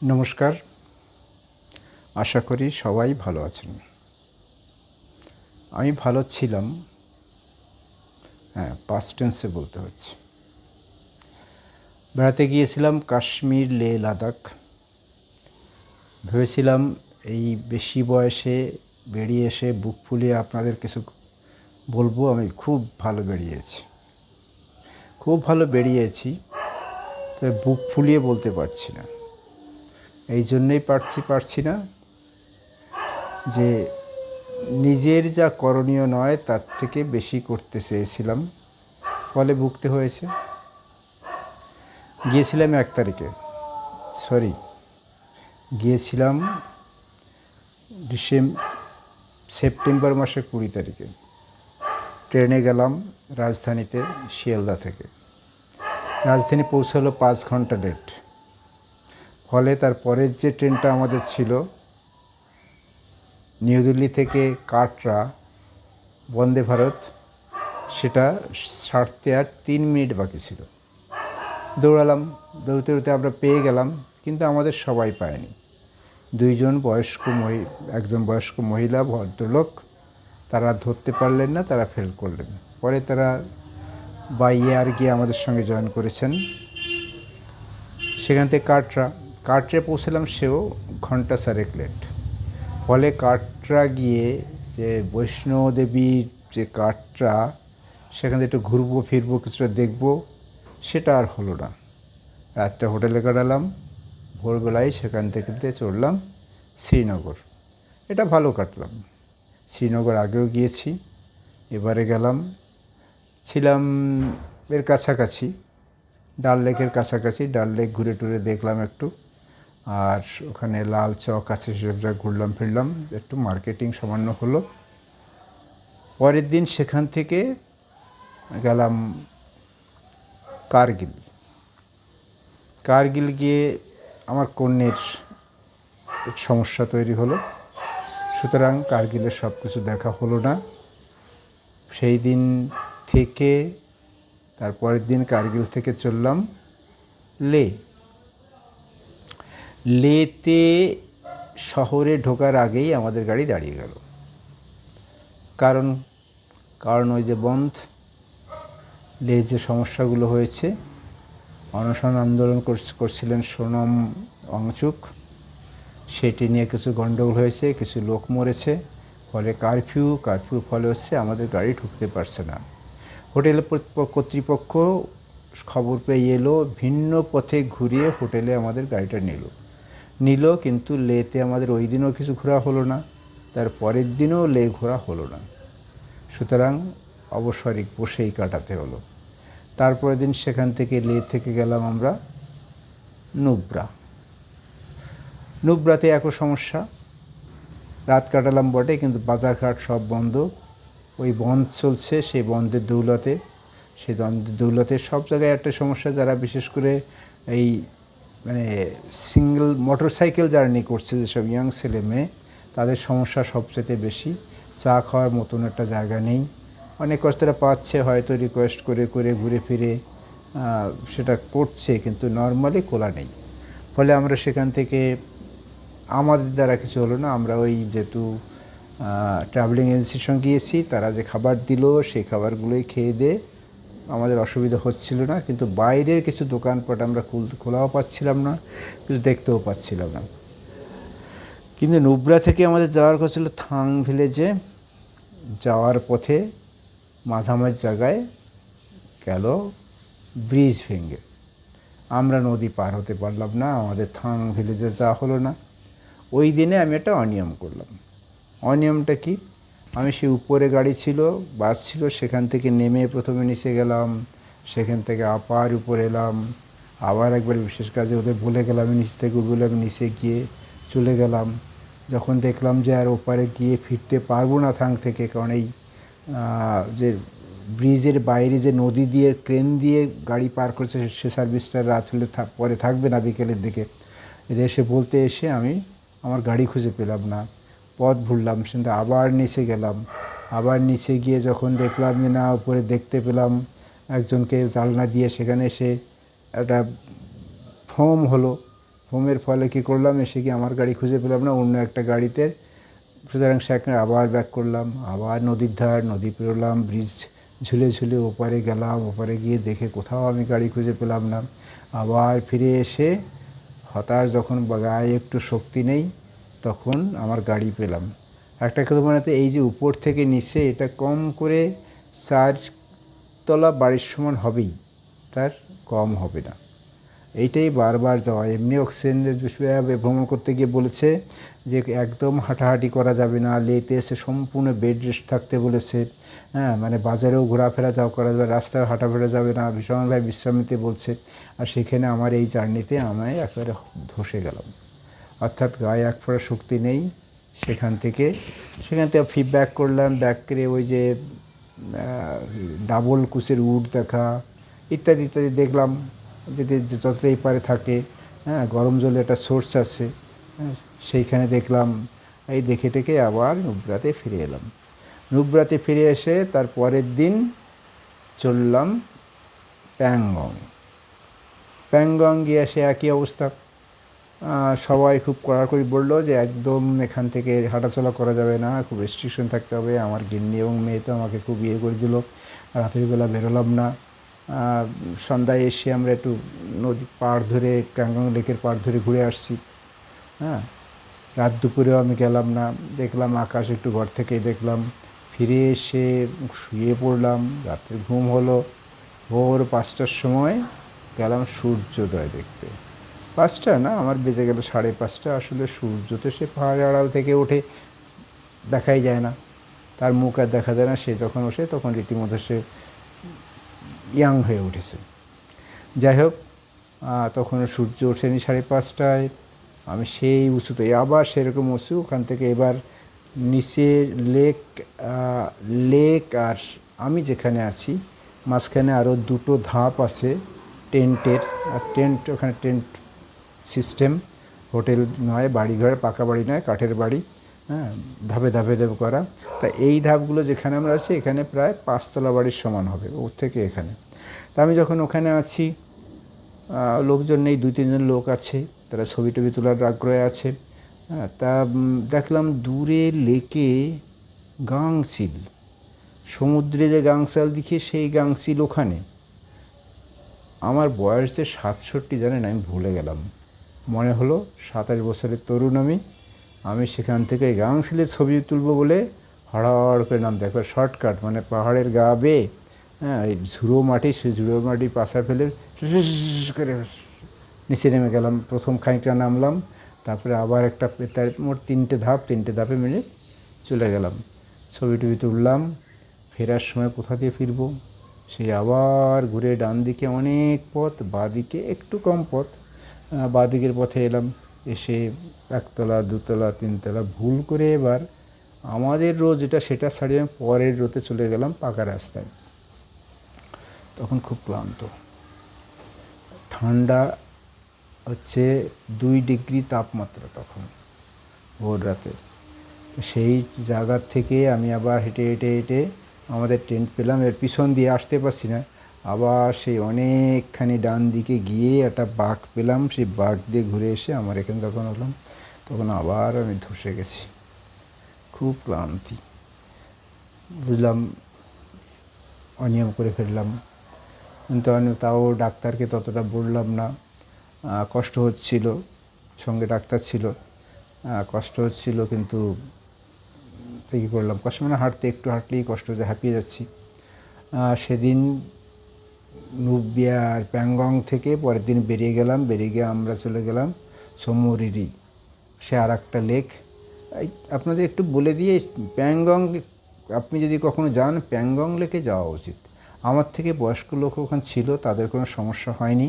নমস্কার, আশা করি সবাই ভালো আছেন। আমি ভালো ছিলাম, পাস্ট টেন্সে বলতে হচ্ছে। বেড়াতে গিয়েছিলাম কাশ্মীর, লেহ, লাদাখ। ভেবেছিলাম এই বেশি বয়সে বেরিয়ে এসে বুক ফুলিয়ে আপনাদের কিছু বলবো। আমি খুব ভালো বেরিয়েছি, তবে বুক ফুলিয়ে বলতে পারছি না। এই জন্যেই পারছি না যে নিজের যা করণীয় নয় তার থেকে বেশি করতে চেয়েছিলাম, ফলে ভুগতে হয়েছে। গিয়েছিলাম গিয়েছিলাম সেপ্টেম্বর মাসের 20 তারিখে। ট্রেনে গেলাম রাজধানীতে, শিয়ালদা থেকে। রাজধানী পৌঁছালো 5 ঘন্টা লেট। ফলে তার পরের যে ট্রেনটা আমাদের ছিল নিউ দিল্লি থেকে কাটরা, বন্দে ভারত, সেটা ছাড়তে আর 3 মিনিট বাকি ছিল। দৌড়তে আমরা পেয়ে গেলাম, কিন্তু আমাদের সবাই পায়নি। একজন বয়স্ক মহিলা ভদ্রলোক, তারা ধরতে পারলেন না, তারা ফেল করলেন। পরে তারা বাই এয়ার গিয়ে আমাদের সঙ্গে জয়েন করেছেন। সেখান থেকে কাটরা পৌঁছলাম, সেও ঘন্টা 4 লেট। ফলে কাটরা গিয়ে যে বৈষ্ণোদেবীর যে কাটরা, সেখান থেকে একটু ঘুরবো ফিরবো, কিছুটা দেখবো, সেটা আর হলো না। রাতটা হোটেলে কাটালাম। ভোরবেলায় সেখান থেকে চড়লাম শ্রীনগর। এটা ভালো কাটলাম। শ্রীনগর আগেও গিয়েছি, এবারে ছিলাম এর কাছাকাছি, ডাল লেকের কাছাকাছি। ডাল লেক ঘুরে টুরে দেখলাম একটু, আর ওখানে লাল চক আছে, সেসব ঘুরলাম ফিরলাম, একটু মার্কেটিং সামান্য হলো। পরের দিন সেখান থেকে গেলাম কারগিল গিয়ে আমার কন্যের সমস্যা তৈরি হলো, সুতরাং কারগিলের সব কিছু দেখা হলো না। সেই দিন থেকে তারপরের দিন কারগিল থেকে চললাম লেতে। শহরে ঢোকার আগেই আমাদের গাড়ি দাঁড়িয়ে গেল। কারণ ওই যে লে যে সমস্যাগুলো হয়েছে, অনশন আন্দোলন করছিলেন সোনম ওয়াংচুক, সেটি নিয়ে কিছু গণ্ডগোল হয়েছে, কিছু লোক মরেছে। ফলে কারফিউর ফলে আমাদের গাড়ি ঢুকতে পারছে না। হোটেল কর্তৃপক্ষ খবর পেয়ে এলো, ভিন্ন পথে ঘুরিয়ে হোটেলে আমাদের গাড়িটা নিল। কিন্তু লেতে আমাদের ওই দিনও কিছু ঘোরা হলো না, তার পরের দিনও লে ঘোরা হলো না। সুতরাং অবসরিক বসেই কাটাতে হলো। তারপরের দিন সেখান থেকে লে থেকে গেলাম আমরা নুব্রাতে একই সমস্যা। রাত কাটালাম বটে, কিন্তু বাজারঘাট সব বন্ধ। ওই বন্ধ চলছে, সেই বন্ধের দৌলতে সব জায়গায় একটা সমস্যা। যারা বিশেষ করে এই সিঙ্গেল মোটরসাইকেল জার্নি করছে, যেসব ইয়াং ছেলে মেয়ে, তাদের সমস্যা সবচেয়ে বেশি। চা খাওয়ার মতন একটা জায়গা নেই। অনেক কষ্টটা পাচ্ছে, হয়তো রিকোয়েস্ট করে ঘুরে ফিরে সেটা করছে, কিন্তু নর্মালি খোলা নেই। ফলে আমরা সেখান থেকে, আমাদের দ্বারা কিছু হলো না। আমরা ওই যেহেতু ট্রাভেলিং এজেন্সির সঙ্গে গিয়েছি, তারা যে খাবার দিল সেই খাবারগুলোই খেয়ে দিয়ে আমাদের অসুবিধা হচ্ছিল না। কিন্তু বাইরের কিছু দোকানপাট আমরা খোলাও পাচ্ছিলাম না, কিছু দেখতেও পাচ্ছিলাম না। কিন্তু নুব্রা থেকে আমাদের যাওয়ার কথা ছিল থাং ভিলেজে। যাওয়ার পথে মাঝামাঝি জায়গায় গেল ব্রিজ ভেঙে। আমরা নদী পার হতে পারলাম না, আমাদের থাং ভিলেজে যাওয়া হলো না। ওই দিনে আমি একটা অনিয়ম করলাম। অনিয়মটা কি? আমি সেই উপরে গাড়ি ছিল, বাস ছিল, সেখান থেকে নেমে প্রথমে নিচে গেলাম, সেখান থেকে আবার উপরে এলাম, আবার একবার বিশেষ কাজে ওদের বলে গেলাম নিচে থেকে উঠবলে। আমি নিচে গিয়ে চলে গেলাম। যখন দেখলাম যে আর ওপারে গিয়ে ফিরতে পারবো না থাং থেকে, কারণ এই যে ব্রিজের বাইরে যে নদী দিয়ে ক্রেন দিয়ে গাড়ি পার করছে, সে সার্ভিসটা রাত হলে পরে থাকবে না, বিকেলের দিকে। এসে আমি আমার গাড়ি খুঁজে পেলাম না, পথ ভুললাম। সেটা আবার নিচে গেলাম। আবার নিচে গিয়ে যখন দেখলাম যে না, উপরে দেখতে পেলাম একজনকে জানলা দিয়ে, সেখানে এসে একটা ফোম হলো। ঘুমের ফলে কী করলাম, এসে কি আমার গাড়ি খুঁজে পেলাম না, অন্য একটা গাড়িতে। সুতরাং সেখানে আবার ব্যাক করলাম, আবার নদীর ধার, নদী পেরোলাম, ব্রিজ ঝুলে ঝুলে ওপারে গেলাম, ওপারে গিয়ে দেখে কোথাও আমি গাড়ি খুঁজে পেলাম না। আবার ফিরে এসে হতাশ, যখন গায়ে একটু শক্তি নেই, তখন আমার গাড়ি পেলাম। একটা কথা মনে হতো, এই যে উপর থেকে নিচে এটা কম করে 4 তলা বাড়ির সমান হবেই, তার কম হবে না। এইটাই বারবার যাওয়া। এমনি অক্সিজেনের ভ্রমণ করতে গিয়ে বলেছে যে একদম হাঁটাহাঁটি করা যাবে না, লেতে এসে সম্পূর্ণ বেড রেস্ট থাকতে বলেছে। হ্যাঁ, মানে বাজারেও ঘোরাফেরা যাওয়া করা যাবে, রাস্তায় হাঁটাফেরা যাবে না, ভীষণভাবে বিশ্রাম নিতে বলছে। আর সেখানে আমার এই জার্নিতে আমি একেবারে ধসে গেলাম, অর্থাৎ গায়ে এক ফোঁটা শক্তি নেই। সেখান থেকে ফিডব্যাক করলাম, ব্যাক করে ওই যে ডাবল কুচের উড দেখা ইত্যাদি ইত্যাদি দেখলাম, যদি যতটা এই পারে থাকে। হ্যাঁ, গরম জলে একটা সোর্স আছে, হ্যাঁ, সেইখানে দেখলাম। এই দেখে টেকে আবার নুব্রাতে ফিরে এলাম। নুব্রাতে ফিরে এসে তার পরের দিন চললাম প্যাংগং। প্যাংগং গিয়ে সে একই অবস্থা। সবাই খুব কড়াকড়ি বললো যে একদম এখান থেকে হাঁটাচলা করা যাবে না, খুব রেস্ট্রিকশন থাকতে হবে। আমার গিন্নি এবং মেয়ে তো আমাকে খুব করে দিল, রাতের বেলা বেরোলাম না। সন্ধ্যায় এসে আমরা একটু নদীর পাড় ধরে, প্যাংগং লেকের পাড় ধরে ঘুরে আসছি। হ্যাঁ, রাত দুপুরেও আমি গেলাম না, দেখলাম আকাশ একটু ঘর থেকেই দেখলাম। ফিরে এসে শুয়ে পড়লাম, রাত্রে ঘুম হলো। ভোর 5টার সময় গেলাম সূর্যোদয় দেখতে। 5টা না, আমার বেজে গেল 5:30। আসলে সূর্য তো সে পাহাড়ের আড়াল থেকে ওঠে, দেখাই যায় না, তার মুখ আর দেখা যায় না। সে যখন ওঠে তখন রীতিমতো সে ইয়াং হয়ে উঠেছে। যাই হোক, তখন সূর্য ওঠেনি 5:30টায়। আমি সেই উঁচুতে, আবার সেরকম উঁচু, ওখান থেকে এবার নিচে লেক আর আমি যেখানে আছি মাঝখানে আরও 2টো ধাপ আছে টেন্টের। আর টেন্ট, ওখানে টেন্ট সিস্টেম, হোটেল নয়, বাড়িঘর, পাকা বাড়ি নয়, কাঠের বাড়ি। হ্যাঁ, ধাপে ধাপে ধাপে করা। তা এই ধাপগুলো যেখানে আমরা আছি এখানে প্রায় 5তলা বাড়ির সমান হবে ওর থেকে এখানে। তা আমি যখন ওখানে আছি, লোকজন নেই, 2-3জন লোক আছে, তারা ছবি টবি তোলার আগ্রহে আছে। হ্যাঁ, তা দেখলাম দূরে লেকে গাংচিল, সমুদ্রে যে গাংচাল দেখি সেই গাংচিল ওখানে। আমার বয়স যে 67 জানেন, আমি ভুলে গেলাম। মনে হলো 27 বছরের তরুণ আমি সেখান থেকে গাংচিলের ছবি তুলবো বলে হড়হড় করে নামতে, একবার শর্টকাট, মানে পাহাড়ের গা বেয়ে, হ্যাঁ, এই ঝুড়ো মাটি, সেই ঝুড়ো মাটি পাশা ফেলে করে নিচে নেমে গেলাম। প্রথম খানিকটা নামলাম, তারপরে আবার একটা, তার মোট 3টে ধাপে মিলে চলে গেলাম। ছবি টবি তুললাম। ফেরার সময় কোথা দিয়ে ফিরবো, সেই আবার ঘুরে ডান দিকে অনেক পথ, বাঁ দিকে একটু কম পথ। বাঁ দিকের পথে এলাম, এসে 1তলা 2তলা 3তলা ভুল করে এবার আমাদের রোজ যেটা সেটা ছাড়িয়ে আমি পরের রোতে চলে গেলাম পাকা রাস্তায়। তখন খুব ক্লান্ত, ঠান্ডা হচ্ছে 2 ডিগ্রি তাপমাত্রা তখন ভোর রাতে। তো সেই জায়গার থেকে আমি আবার হেঁটে হেঁটে হেঁটে আমাদের টেন্ট পেলাম। এর পিছন দিয়ে আসতে পারছি না, আবার সেই অনেকখানি ডান দিকে গিয়ে একটা বাঁক পেলাম, সেই বাঁক দিয়ে ঘুরে এসে আমার এখানে যখন হলাম, তখন আবার আমি ধসে গেছি। খুব ক্লান্তি, বুঝলাম অনিয়ম করে ফেললাম। কিন্তু আমি তাও ডাক্তারকে ততটা বললাম না, কষ্ট হচ্ছিল, সঙ্গে ডাক্তার ছিল, কষ্ট হচ্ছিল, কিন্তু কী করলাম, কষ্ট মানে হাঁটতে, একটু হাঁটলেই কষ্ট হচ্ছে, হাঁপিয়ে যাচ্ছি। সেদিন নুব্রা আর প্যাংগং থেকে পরের দিন বেরিয়ে গিয়ে আমরা চলে গেলাম সমরিরি, সে আর একটা লেক। আপনাদের একটু বলে দিয়ে, প্যাংগং আপনি যদি কখনো যান, প্যাংগং লেকে যাওয়া উচিত। আমার থেকে বয়স্ক লোক ওখানে ছিল, তাদের কোনো সমস্যা হয়নি,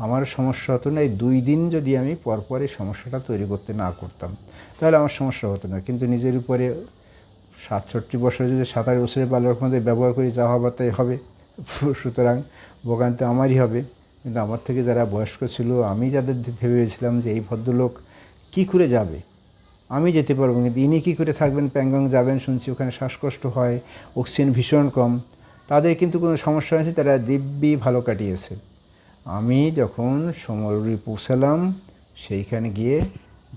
আমার সমস্যা হতো না। এই 2 দিন যদি আমি পরপর এই সমস্যাটা তৈরি করতে না করতাম, তাহলে আমার সমস্যা হতো না। কিন্তু নিজের উপরে 67 বছরে যদি 27 বছরের বালকের মধ্যে ব্যবহার করি, যা হবার তাই হবে, সুতরাং ভোগান্তি আমারই হবে। কিন্তু আমার থেকে যারা বয়স্ক ছিল, আমি যাদের ভেবেছিলাম যে এই ভদ্রলোক কী করে যাবে, আমি যেতে পারবো, কিন্তু ইনি কী করে থাকবেন, প্যাংগং যাবেন, শুনছি ওখানে শ্বাসকষ্ট হয়, অক্সিজেন ভীষণ কম, তাদের কিন্তু কোনো সমস্যা হয়েছে, তারা দিব্যি ভালো কাটিয়েছে। আমি যখন সমরুরি পৌঁছালাম, সেইখানে গিয়ে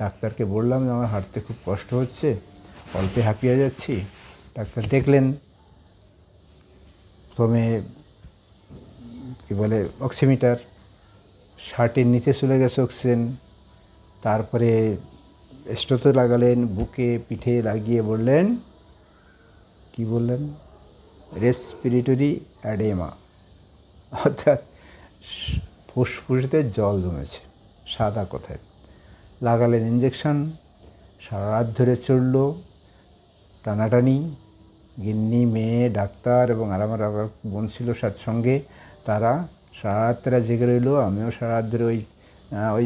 ডাক্তারকে বললাম যে আমার হাঁটতে খুব কষ্ট হচ্ছে, অল্পে হাঁপিয়ে যাচ্ছি। ডাক্তার দেখলেন, প্রথমে কী বলে অক্সিমিটার, শার্টের নিচে চলে গেছে অক্সিজেন, তারপরে স্টোতে লাগালেন, বুকে পিঠে লাগিয়ে বললেন, কি বললেন, রেসপিরেটরি অ্যাডেমা, অর্থাৎ ফুসফুসেতে জল জমেছে, সাদা কথায়। লাগালেন ইঞ্জেকশন, সারা রাত ধরে চলল টানাটানি। গিন্নি, মেয়ে, ডাক্তার এবং আর আমার আবার বোন ছিল সঙ্গে, তারা সারা রাত্রা জেগে রইল। আমিও সারা রাত ধরে ওই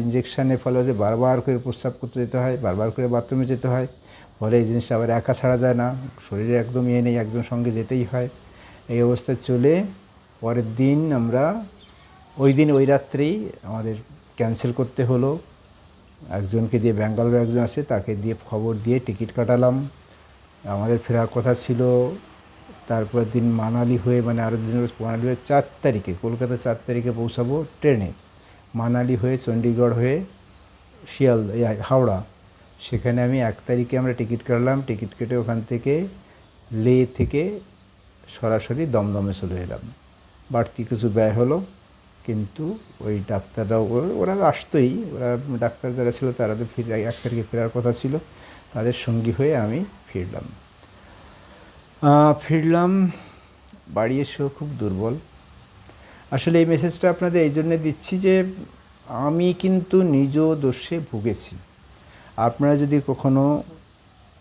ইঞ্জেকশানের ফলে যে বারবার করে প্রস্রাব করতে যেতে হয়, বারবার করে বাথরুমে যেতে হয়, ফলে এই জিনিসটা আবার একা ছাড়া যায় না, শরীরে একদম নেই, একজন সঙ্গে যেতেই হয়। এই অবস্থায় চলে পরের দিন আমরা ওই রাত্রেই আমাদের ক্যান্সেল করতে হলো। একজনকে দিয়ে, ব্যাঙ্গালোরে একজন আছে, তাকে দিয়ে খবর দিয়ে টিকিট কাটালাম। আমাদের ফেরার কথা ছিল তারপরের দিন মানালি হয়ে, মানে আরও দিন মানালি হয়ে 4 তারিখে, কলকাতা 4 তারিখে পৌঁছাবো ট্রেনে। মানালি হয়ে চণ্ডীগড় হয়ে হাওড়া, সেখানে আমি 1 তারিখে আমরা টিকিট কাটলাম। টিকিট কেটে ওখান থেকে লে থেকে সরাসরি দমদমে চলে এলাম। বাড়তি কিছু ব্যয় হলো, কিন্তু ওই ডাক্তাররাও ওরা আসতোই, ওরা ডাক্তার যারা ছিল তারা তো 1 তারিখে ফেরার কথা ছিল, তাদের সঙ্গী হয়ে আমি ফিরলাম। বাড়ি এসেও খুব দুর্বল। আসলে এই মেসেজটা আপনাদের এই জন্যে দিচ্ছি যে আমি কিন্তু নিজ দোষে ভুগেছি। আপনারা যদি কখনো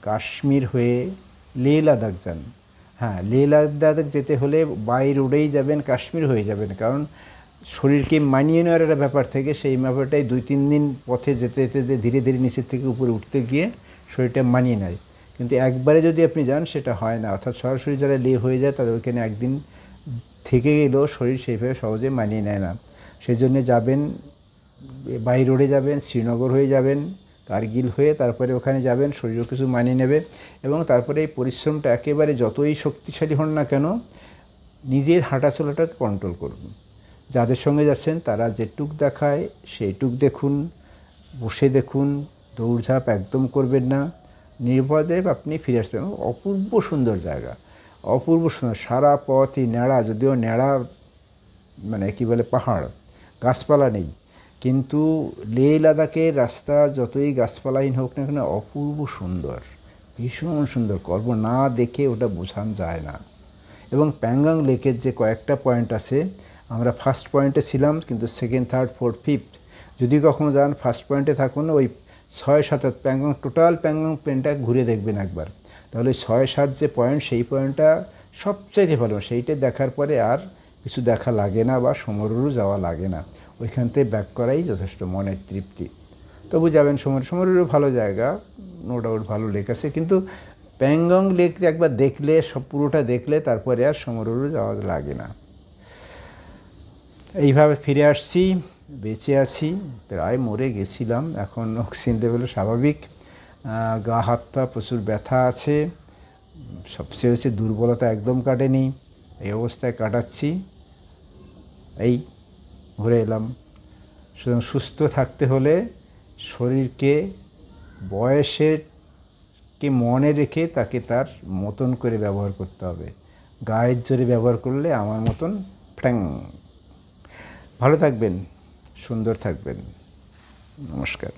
কাশ্মীর হয়ে লেহ লাদাখ যান, হ্যাঁ, লেহ লাদাখ যেতে হলে বাই রোডেই যাবেন, কাশ্মীর হয়ে যাবেন, কারণ শরীরকে মানিয়ে নেওয়ার একটা ব্যাপার থেকে, সেই ব্যাপারটাই 2-3 দিন পথে যেতে যেতে ধীরে ধীরে নিচের থেকে উপরে উঠতে গিয়ে শরীরটা মানিয়ে নেয়। কিন্তু একবারে যদি আপনি যান সেটা হয় না, অর্থাৎ সরাসরি যারা লে হয়ে যায় তাদের ওইখানে একদিন থেকে গেলেও শরীর সেইভাবে সহজে মানিয়ে নেয় না। সেই জন্যে যাবেন, বাই রোডে যাবেন, শ্রীনগর হয়ে যাবেন, কার্গিল হয়ে তারপরে ওখানে যাবেন, শরীরও কিছু মানিয়ে নেবে। এবং তারপরে এই পরিশ্রমটা একেবারে যতই শক্তিশালী হন না কেন, নিজের হাঁটাচলাটাকে কন্ট্রোল করুন। যাদের সঙ্গে যাচ্ছেন তারা যেটুক দেখায় সেইটুক দেখুন, বসে দেখুন, দৌড়ঝাঁপ একদম করবেন না, নির্ভয়ে আপনি ফিরে আসতে পারেন। অপূর্ব সুন্দর জায়গা, অপূর্ব সুন্দর, সারা পথই ন্যাড়া, যদিও ন্যাড়া মানে কী বলে পাহাড়, গাছপালা নেই, কিন্তু লেহ লাদাখের রাস্তা যতই গাছপালাহীন হোক না কেন অপূর্ব সুন্দর, ভীষণ সুন্দর, কল্প না দেখে ওটা বোঝানো যায় না। এবং প্যাংগং লেকের যে কয়েকটা পয়েন্ট আছে, আমরা ফার্স্ট পয়েন্টে ছিলাম, কিন্তু সেকেন্ড, থার্ড, ফোর্থ, ফিফথ যদি কখনো যান ফার্স্ট পয়েন্টে থাকুন, ওই 6-7 প্যাংগং, টোটাল প্যাংগং প্লেনটা ঘুরে দেখবেন একবার, তাহলে 6-7 যে পয়েন্ট, সেই পয়েন্টটা সবচাইতে ভালো। সেইটা দেখার পরে আর কিছু দেখা লাগে না বা সমরুরু যাওয়া লাগে না, ওইখান থেকে ব্যাক করাই যথেষ্ট, মনের তৃপ্তি। তবু যাবেন সমরুরু ভালো জায়গা, নো ডাউট ভালো লেক আছে, কিন্তু প্যাংগং লেক একবার দেখলে, সব পুরোটা দেখলে তারপরে আর সমরুরু যাওয়া লাগে না। এইভাবে ফিরে আসছি, বেঁচে আছি, প্রায় মরে গেছিলাম, এখন অক্সিজেন লেভেল স্বাভাবিক, গা হাত পা প্রচুর ব্যথা আছে, সবচেয়ে হচ্ছে দুর্বলতা একদম কাটেনি, এই অবস্থায় কাটাচ্ছি, এই ঘুরে এলাম। সুতরাং সুস্থ থাকতে হলে শরীরকে, বয়সেরকে মনে রেখে তাকে তার মতন করে ব্যবহার করতে হবে। গায়ের জোরে ব্যবহার করলে আমার মতন ফ্যাং। ভালো থাকবেন, সুন্দর থাকবেন, নমস্কার।